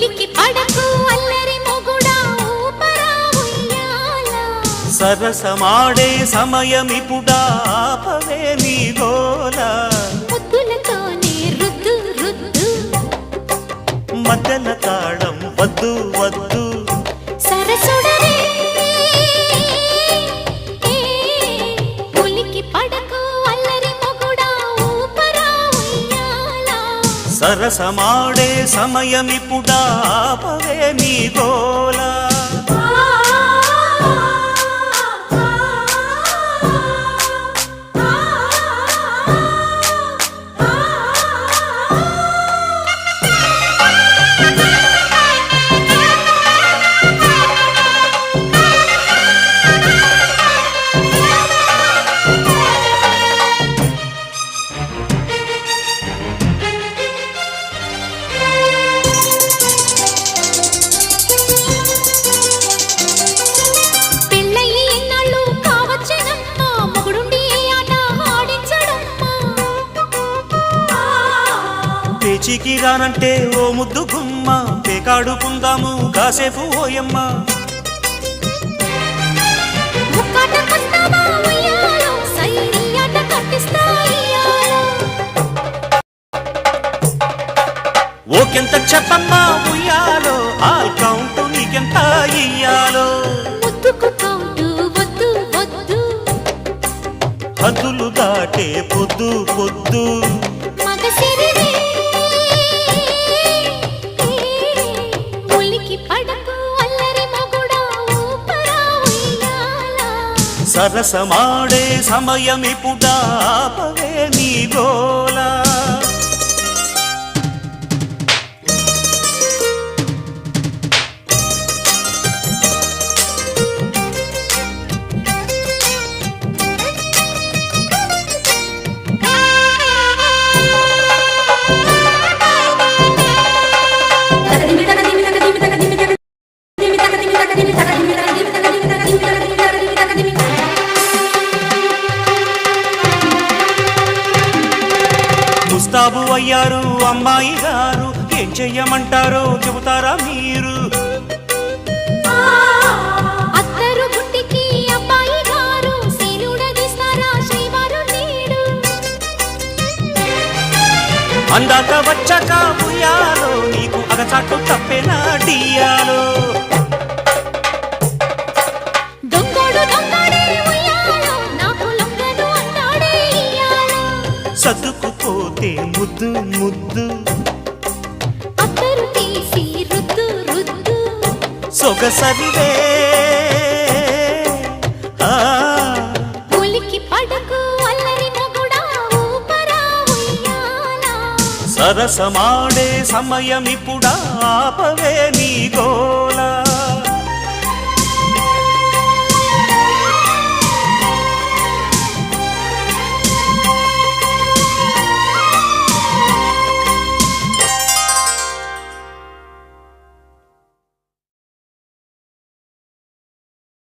ఉలికి పడకు అల్లరి మొగుడా ఊపరా ఉయ్యాల సరసమాడే సమయమిపుడా ఆపవే నీ గోల ముద్దులతోనే రుద్దు రుద్దు మధ్యల తాళం వద్దు వద్దు సరసుడరే ఉలికి పడకు అల్లరి మొగుడా ఊపరా ఉయ్యాల సరసమాడే సమయమిపుడా ఆపవే నీ గోల పేచికి రానంటే ఓ ముద్దు గుమ్మ పేకాడుకుందాము కాసేపు ఓయమ్మ ఓకెంత చెప్పమ్మా ఉయ్యాలో ఆల్ కౌంట్ నీకెంత ఇయ్యాలో హద్దులు దాటే పొద్దు పొద్దు సరసమాడే సమయమిపుడా ఆపవే నీ గోల ముస్తాబు అయ్యారు అమ్మాయి గారు ఏం చెయ్యమంటారో చెబుతారా మీరు అత్తరు గుట్టికి అబ్బాయి గారు శీలుడగిస్తారా శ్రీవారు నీడు అందాక వచ్చాక ఉయ్యాలో నీకు అగచాటు తప్పేనా డియాలో సర్దుకుపోతే ముద్దు ముద్దు అత్తరు తీసి రుద్దు రుద్దు సొగసరివే ఉలికి పడకు అల్లరి మొగుడా ఊపరా ఉయ్యాల సరసమాడే సమయమిపుడా ఆపవే